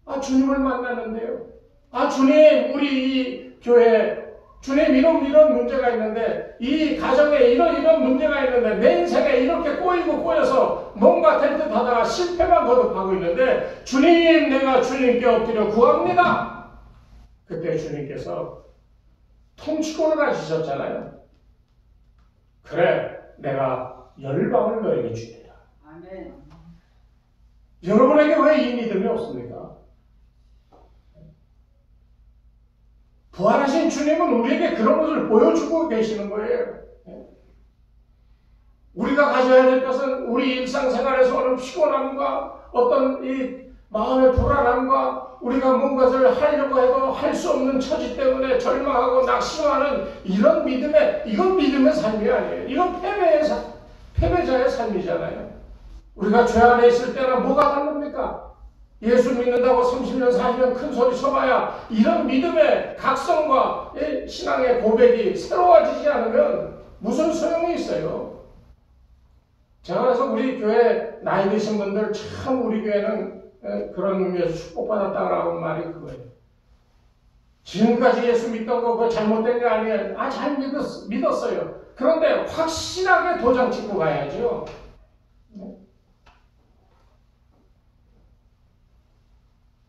아, 주님을 만났는데요. 아, 주님, 우리 이 교회, 주님 이런 문제가 있는데, 이 가정에 이런 문제가 있는데, 내 인생에 이렇게 꼬여서 뭔가 될 듯 하다가 실패만 거듭하고 있는데, 주님, 내가 주님께 엎드려 구합니다. 그때 주님께서 통치권을 가지셨잖아요. 그래, 내가 열방을 너에게 주리라. 아멘. 여러분에게 왜 이 믿음이 없습니까? 부활하신 주님은 우리에게 그런 것을 보여주고 계시는 거예요. 우리가 가져야 될 것은 우리 일상생활에서 오는 피곤함과 어떤 이 마음의 불안함과 우리가 뭔가를 하려고 해도 할 수 없는 처지 때문에 절망하고 낙심하는 이런 이건 믿음의 삶이 아니에요. 이건 패배자의 삶이잖아요. 우리가 죄 안에 있을 때는 뭐가 다릅니까? 예수 믿는다고 30년, 40년 큰 소리 쳐봐야 이런 믿음의 각성과 신앙의 고백이 새로워지지 않으면 무슨 소용이 있어요? 제가 그래서 우리 교회 나이 드신 분들 참 우리 교회는 그런 의미에서 축복받았다고 말이 그거예요. 지금까지 예수 믿던 거 그거 잘못된 게 아니에요. 아, 잘 믿었어요. 그런데 확실하게 도장 찍고 가야죠.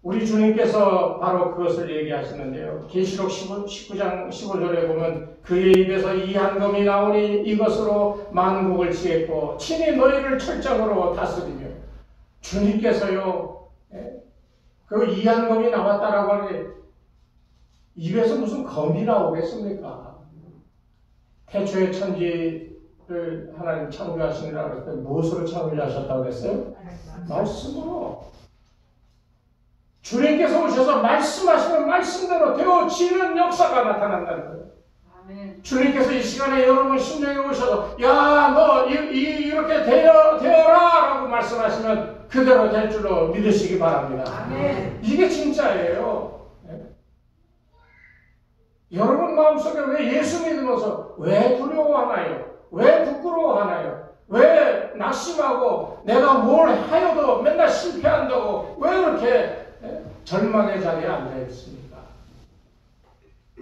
우리 주님께서 바로 그것을 얘기하시는데요. 계시록 19장 15절에 보면 그의 입에서 이 한검이 나오니 이것으로 만국을 지겠고 친히 너희를 철장으로 다스리며 주님께서요. 그 이 한검이 나왔다라고 하니 입에서 무슨 검이 나오겠습니까? 태초에 천지를 하나님 창조하시니라 그랬을 때 무엇으로 창조하셨다고 그랬어요? 말씀으로. 주님께서 오셔서 말씀하시는 말씀대로 되어지는 역사가 나타난다는 거예요. 아멘. 주님께서 이 시간에 여러분 심령에 오셔서 야, 너 이렇게 되어라 라고 말씀하시면 그대로 될 줄로 믿으시기 바랍니다. 아멘. 이게 진짜예요. 네. 여러분 마음속에 왜 예수 믿으면서 왜 두려워하나요? 왜 부끄러워하나요? 왜 낙심하고 내가 뭘 하여도 맨날 실패한다고 왜 그렇게 절망의 자리에 앉아있습니까?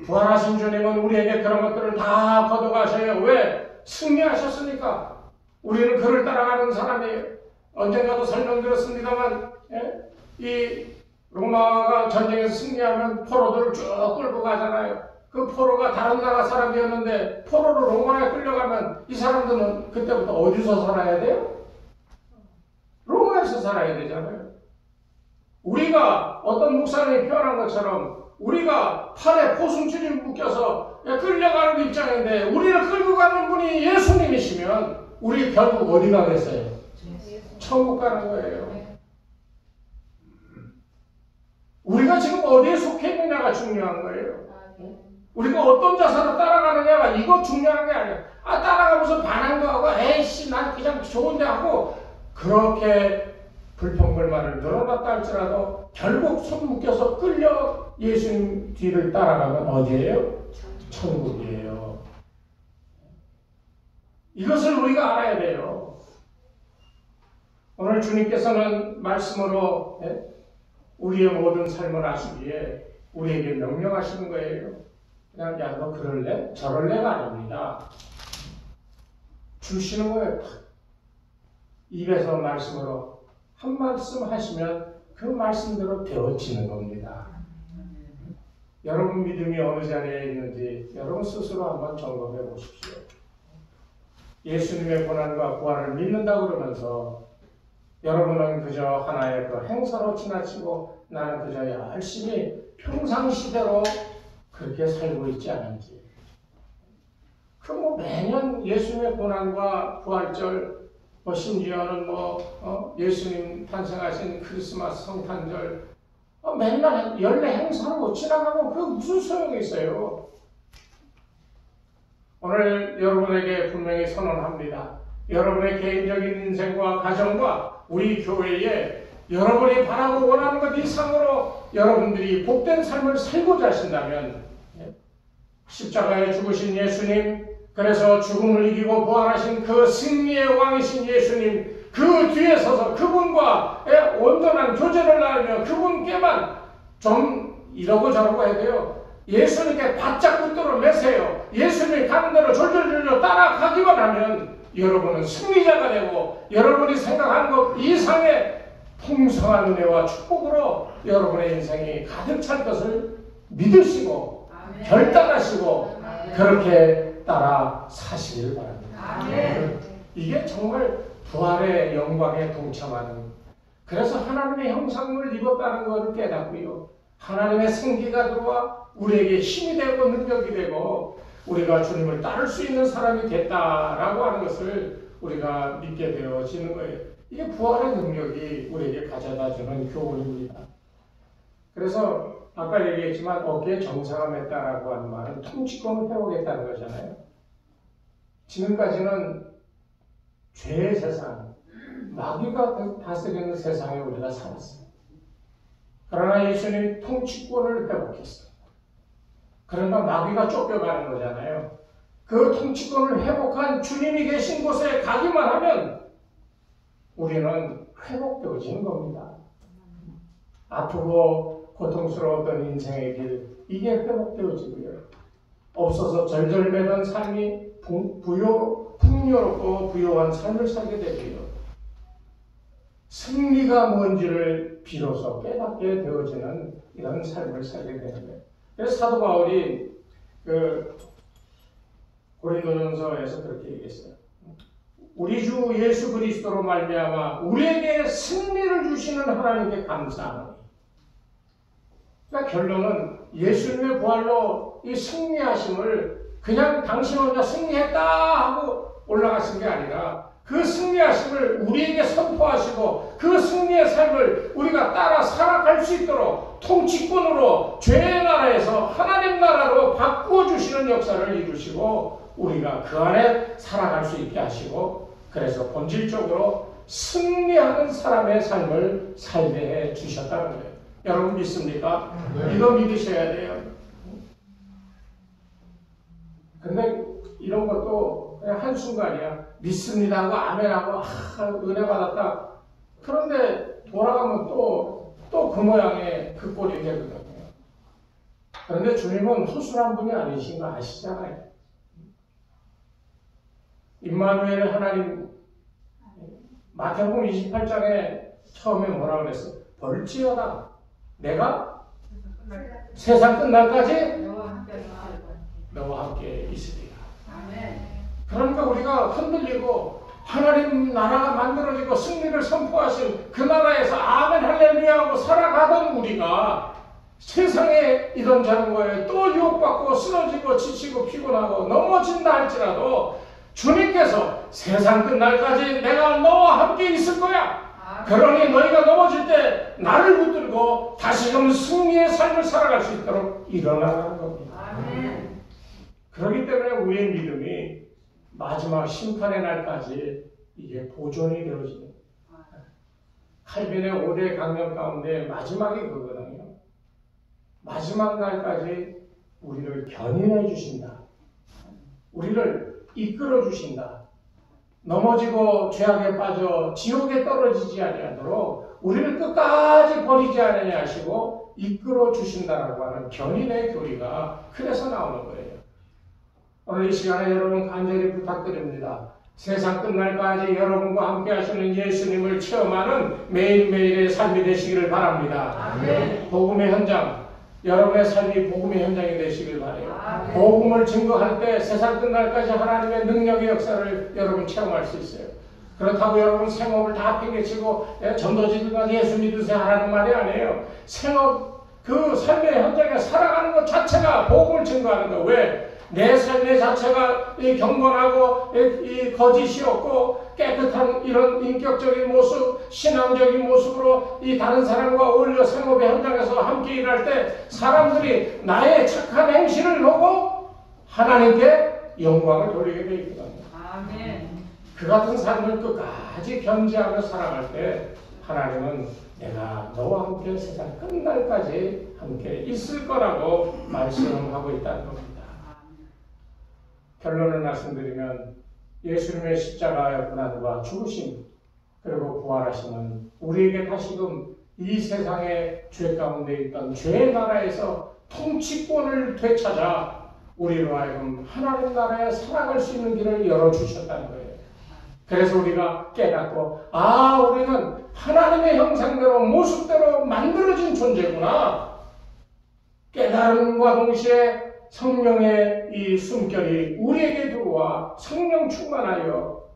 부활하신 주님은 우리에게 그런 것들을 다 걷어가셔요. 왜? 승리하셨으니까. 우리는 그를 따라가는 사람이에요. 언젠가도 설명드렸습니다만 이 로마가 전쟁에서 승리하면 포로들을 쭉 끌고 가잖아요. 그 포로가 다른 나라 사람이었는데 포로로 로마에 끌려가면 이 사람들은 그때부터 어디서 살아야 돼요? 로마에서 살아야 되잖아요. 우리가 어떤 목사님이 표현한 것처럼 우리가 팔에 포승줄이 묶여서 끌려가는 입장인데 우리를 끌고 가는 분이 예수님이시면 우리 결국 어디 가겠어요? 천국 가는 거예요. 우리가 지금 어디에 속해 있느냐가 중요한 거예요. 우리가 어떤 자세로 따라가느냐가 이거 중요한 게 아니야. 따라가면서 반항도 하고 에이씨 난 그냥 좋은데 하고 그렇게 불평불만을 늘어났다 할지라도 결국 손 묶여서 끌려 예수님 뒤를 따라가면 어디예요? 천국이에요. 이것을 우리가 알아야 돼요. 오늘 주님께서는 말씀으로 우리의 모든 삶을 아시기에 우리에게 명령하시는 거예요. 그냥 야 너 그럴래? 저럴래가 아닙니다. 주시는 거예요. 입에서 말씀으로 한 말씀 하시면 그 말씀대로 되어지는 겁니다. 여러분 믿음이 어느 자리에 있는지 여러분 스스로 한번 점검해 보십시오. 예수님의 고난과 부활을 믿는다 그러면서 여러분은 그저 하나의 그 행사로 지나치고 나는 그저 열심히 평상시대로 그렇게 살고 있지 않은지. 그럼 뭐 매년 예수님의 고난과 부활절, 심지어는 예수님 탄생하신 크리스마스 성탄절, 맨날 연례 행사로 지나가면 그게 무슨 소용이 있어요? 오늘 여러분에게 분명히 선언합니다. 여러분의 개인적인 인생과 가정과 우리 교회에 여러분이 바라고 원하는 것 이상으로 여러분들이 복된 삶을 살고자 하신다면 십자가에 죽으신 예수님, 그래서 죽음을 이기고 부활하신 그 승리의 왕이신 예수님, 그 뒤에 서서 그분과의 온전한 교제를 나누며 그분께만 좀 이러고 저러고 해야 돼요. 예수님께 바짝 붙들어 매세요. 예수님이 가는 대로 졸졸졸졸 따라가기만 하면 여러분은 승리자가 되고 여러분이 생각하는 것 이상의 풍성한 은혜와 축복으로 여러분의 인생이 가득 찰 것을 믿으시고 결단하시고 그렇게 따라 사시길 바랍니다. 이게 정말 부활의 영광에 동참하는, 그래서 하나님의 형상을 입었다는 것을 깨닫고요. 하나님의 생기가 들어와 우리에게 힘이 되고 능력이 되고 우리가 주님을 따를 수 있는 사람이 됐다라고 하는 것을 우리가 믿게 되어지는 거예요. 이게 부활의 능력이 우리에게 가져다주는 교훈입니다. 그래서 아까 얘기했지만 어깨에 정상화했다라고 하는 말은 통치권을 회복했다는 거잖아요. 지금까지는 죄의 세상, 마귀가 다스리는 세상에 우리가 살았어요. 그러나 예수님이 통치권을 회복했어요. 그러니까 마귀가 쫓겨가는 거잖아요. 그 통치권을 회복한 주님이 계신 곳에 가기만 하면 우리는 회복되어지는 겁니다. 아프고 고통스러웠던 인생의 길, 이게 회복되어지고요. 없어서 절절매던 삶이 풍요롭고 부요한 삶을 살게 되고요. 승리가 뭔지를 비로소 깨닫게 되어지는 이런 삶을 살게 되는 거예요. 그래서 사도 바울이 고린도전서에서 그렇게 얘기했어요. 우리 주 예수 그리스도로 말미암아 우리에게 승리를 주시는 하나님께 감사하노니. 그러니까 결론은 예수님의 부활로 이 승리하심을 그냥 당신 혼자 승리했다 하고 올라가신 게 아니라 그 승리하심을 우리에게 선포하시고 그 승리의 삶을 우리가 따라 살아갈 수 있도록 통치권으로 죄의 나라에서 하나님 나라로 바꾸어 주시는 역사를 이루시고 우리가 그 안에 살아갈 수 있게 하시고 그래서 본질적으로 승리하는 사람의 삶을 살게 해 주셨다는 거예요. 여러분 믿습니까? 네. 이거 믿으셔야 돼요. 근데 이런 것도 그냥 한순간이야. 믿습니다 하고 아멘하고 은혜 받았다. 그런데 돌아가면 또 그 모양의 그 꼴이 되거든요. 그런데 주님은 허술한 분이 아니신 거 아시잖아요. 임마누엘 하나님, 마태복음 28장에 처음에 뭐라고 그랬어? 벌지어다. 내가 세상 끝날까지 너와 함께 있으리라. 그러니까 우리가 흔들리고 하나님 나라가 만들어지고 승리를 선포하신 그 나라에서 아멘 할렐루야 하고 살아가던 우리가 세상에 이런저런 거에 또 유혹받고 쓰러지고 지치고 피곤하고 넘어진다 할지라도 주님께서 세상 끝날까지 내가 너와 함께 있을 거야. 그러니 너희가 넘어질 때 나를 붙들고 다시금 승리의 삶을 살아갈 수 있도록 일어나는 겁니다. 아멘. 그렇기 때문에 우리의 믿음이 마지막 심판의 날까지 이게 보존이 되어지는 칼빈의 5대 강령 가운데 마지막이 그거거든요. 마지막 날까지 우리를 견인해 주신다. 우리를 이끌어 주신다. 넘어지고 죄악에 빠져 지옥에 떨어지지 아니하도록 우리를 끝까지 버리지 않으냐 하시고 이끌어 주신다라고 하는 견인의 교리가 그래서 나오는 거예요. 오늘 이 시간에 여러분 간절히 부탁드립니다. 세상 끝날까지 여러분과 함께 하시는 예수님을 체험하는 매일매일의 삶이 되시기를 바랍니다. 아멘. 복음의 현장, 여러분의 삶이 복음의 현장이 되시길 바라요. 아멘. 복음을 증거할 때 세상 끝날까지 하나님의 능력의 역사를 여러분 체험할 수 있어요. 그렇다고 여러분 생업을 다 팽개치고 전도지들과 예수 믿으세요 하라는 말이 아니에요. 생업, 그 삶의 현장에 살아가는 것 자체가 복음을 증거하는 거. 왜? 내 삶의 자체가 이 경건하고 이 거짓이 없고 깨끗한 이런 인격적인 모습, 신앙적인 모습으로 이 다른 사람과 어울려 생업의 현장에서 함께 일할 때 사람들이 나의 착한 행실을 보고 하나님께 영광을 돌리게 되어 있거든요. 아멘. 그 같은 삶을 끝까지 견지하며 살아갈 때 하나님은 내가 너와 함께 세상 끝날까지 함께 있을 거라고 말씀하고 있다는 겁니다. 결론을 말씀드리면 예수님의 십자가의 고난과 죽으심 그리고 부활하심은 우리에게 다시금 이 세상의 죄 가운데 있던 죄의 나라에서 통치권을 되찾아 우리로 하여금 하나님 나라에 살아갈 수 있는 길을 열어주셨다는 거예요. 그래서 우리가 깨닫고 우리는 하나님의 형상대로 모습대로 만들어진 존재구나. 깨달음과 동시에 성령의 이 숨결이 우리에게 들어와 성령 충만하여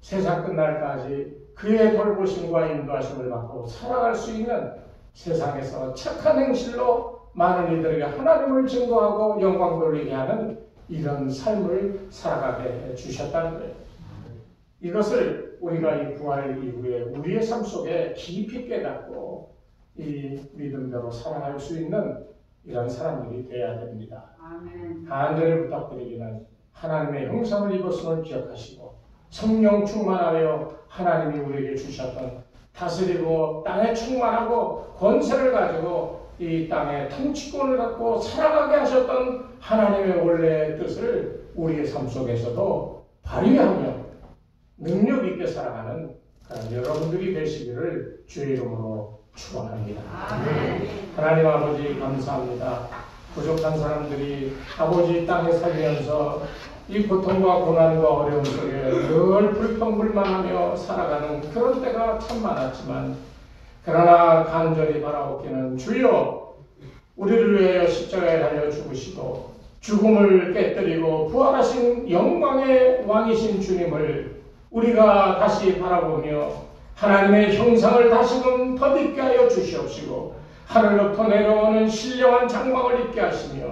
세상 끝날까지 그의 돌보심과 인도하심을 받고 살아갈 수 있는 세상에서 착한 행실로 많은 이들에게 하나님을 증거하고 영광 돌리게 하는 이런 삶을 살아가게 해주셨다는 거예요. 이것을 우리가 이 부활 이후에 우리의 삶 속에 깊이 깨닫고 이 믿음대로 살아갈 수 있는 이런 사람들이 되어야 됩니다. 아멘. 간절히 부탁드리기는 하나님의 형상을 입었음을 기억하시고 성령 충만하여 하나님이 우리에게 주셨던 다스리고 땅에 충만하고 권세를 가지고 이 땅에 통치권을 갖고 살아가게 하셨던 하나님의 원래의 뜻을 우리의 삶 속에서도 발휘하며 능력 있게 살아가는 그런 여러분들이 되시기를 주의 이름으로 축원합니다. 아멘. 하나님 아버지 감사합니다. 부족한 사람들이 아버지 땅에 살면서 이 고통과 고난과 어려움 속에 늘 불평불만하며 살아가는 그런 때가 참 많았지만 그러나 간절히 바라옵기는 주여 우리를 위하여 십자가에 달려 죽으시고 죽음을 깨뜨리고 부활하신 영광의 왕이신 주님을 우리가 다시 바라보며 하나님의 형상을 다시금 덧입게 하여 주시옵시고 하늘로부터 내려오는 신령한 장막을 입게 하시며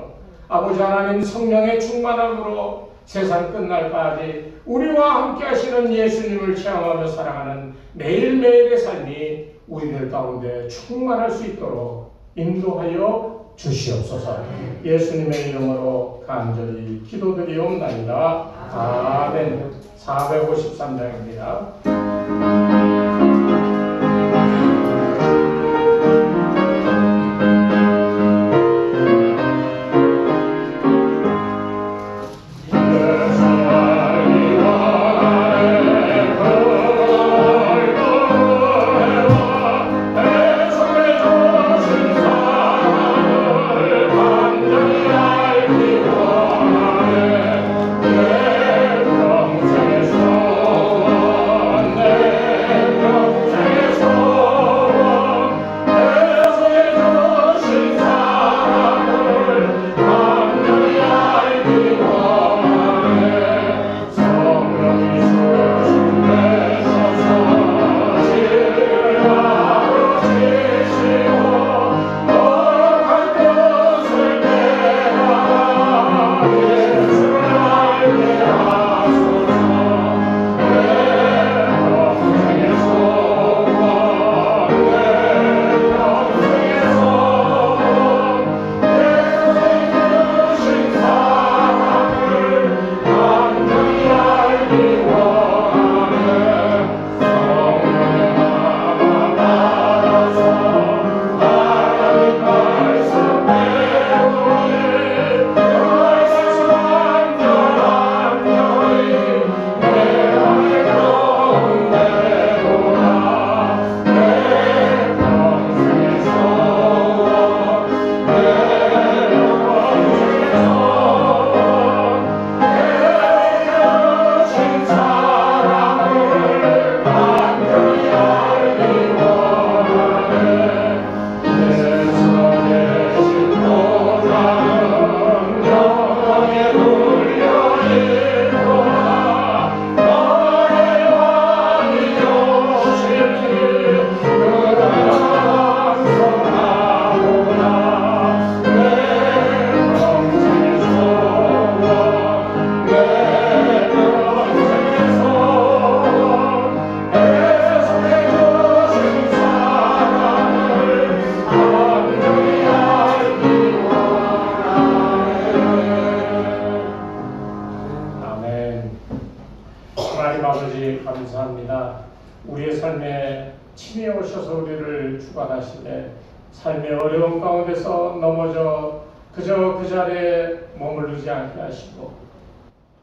아버지 하나님 성령의 충만함으로 세상 끝날까지 우리와 함께 하시는 예수님을 체험하며 살아가는 매일매일의 삶이 우리들 가운데 충만할 수 있도록 인도하여 주시옵소서. 예수님의 이름으로 간절히 기도드리옵나이다. 아멘. 453장입니다. 내 감사합니다. 우리의 삶에 친히 오셔서 우리를 주관하시되 삶의 어려운 가운데서 넘어져 그저 그 자리에 머무르지 않게 하시고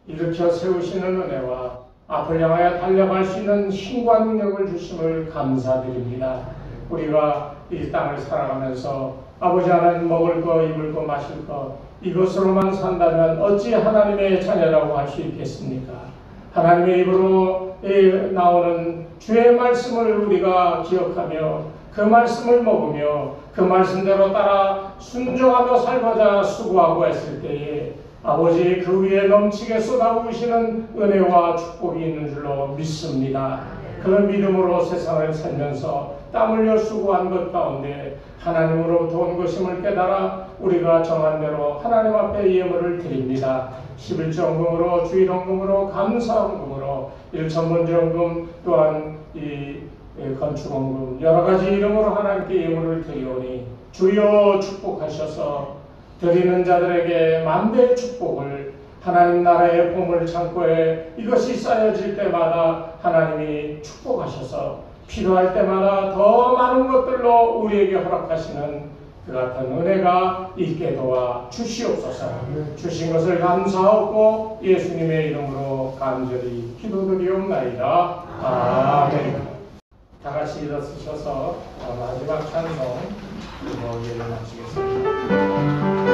일으켜 세우시는 은혜와 앞을 향하여 달려갈 수 있는 힘과 능력을 주심을 감사드립니다. 우리가 이 땅을 살아가면서 아버지 하나님 먹을 거, 입을 거, 마실 거 이것으로만 산다면 어찌 하나님의 자녀라고 할 수 있겠습니까? 하나님의 입으로 나오는 주의 말씀을 우리가 기억하며 그 말씀을 먹으며 그 말씀대로 따라 순종하며 살고자 수고하고 했을 때에 아버지 그 위에 넘치게 쏟아부으시는 은혜와 축복이 있는 줄로 믿습니다. 그 믿음으로 세상을 살면서 땀 흘려 수고한 것 가운데 하나님으로부터 온 것임을 깨달아 우리가 정한 대로 하나님 앞에 예물을 드립니다. 11조헌금으로 주일헌금으로 감사헌금으로 일천문제헌금 또한 이 건축헌금 여러가지 이름으로 하나님께 예물을 드리오니 주여 축복하셔서 드리는 자들에게 만대의 축복을 하나님 나라의 보물 창고에 이것이 쌓여질 때마다 하나님이 축복하셔서 필요할 때마다 더 많은 것들로 우리에게 허락하시는 그 같은 은혜가 있게 도와 주시옵소서. 주신 것을 감사하고 예수님의 이름으로 간절히 기도드리옵나이다. 아멘. 다 같이 일어서셔서 마지막 찬송 예를 마치겠습니다.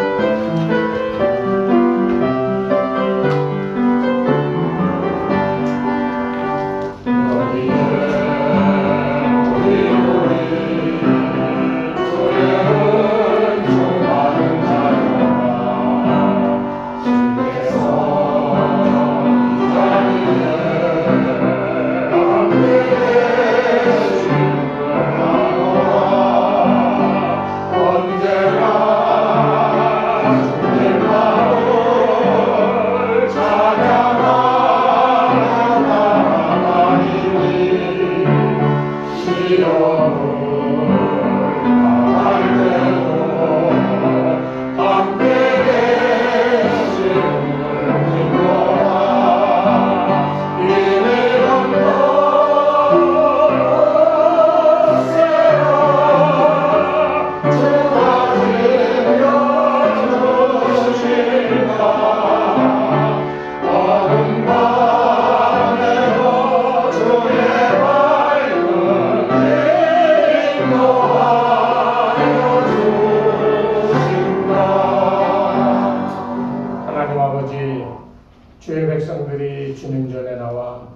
주의 백성들이 주님 전에 나와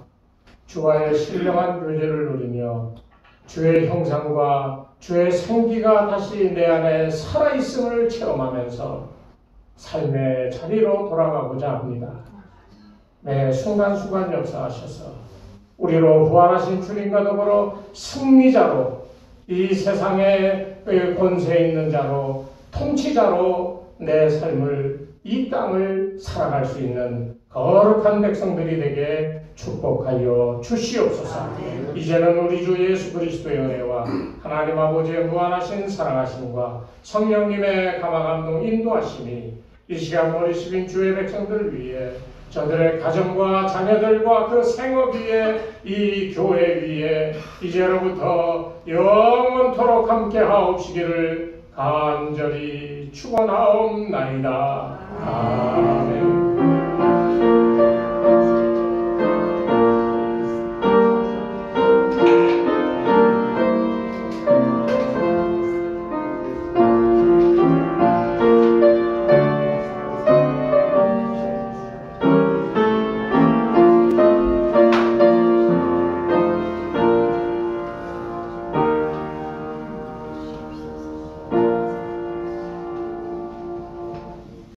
주와의 신령한 교제를 누리며 주의 형상과 주의 생기가 다시 내 안에 살아있음을 체험하면서 삶의 자리로 돌아가고자 합니다. 매 순간순간 역사하셔서 우리로 부활하신 주님과 더불어 승리자로 이 세상의 권세 있는 자로 통치자로 내 삶을 이 땅을 살아갈 수 있는 거룩한 백성들이 되게 축복하여 주시옵소서. 이제는 우리 주 예수 그리스도의 은혜와 하나님 아버지의 무한하신 사랑하심과 성령님의 감화감동 인도하심이 이 시간 머리 숙인 주의 백성들 위해 저들의 가정과 자녀들과 그 생업 위에 이 교회 위에 이제로부터 영원토록 함께 하옵시기를 간절히 축원하옵나이다. 아멘.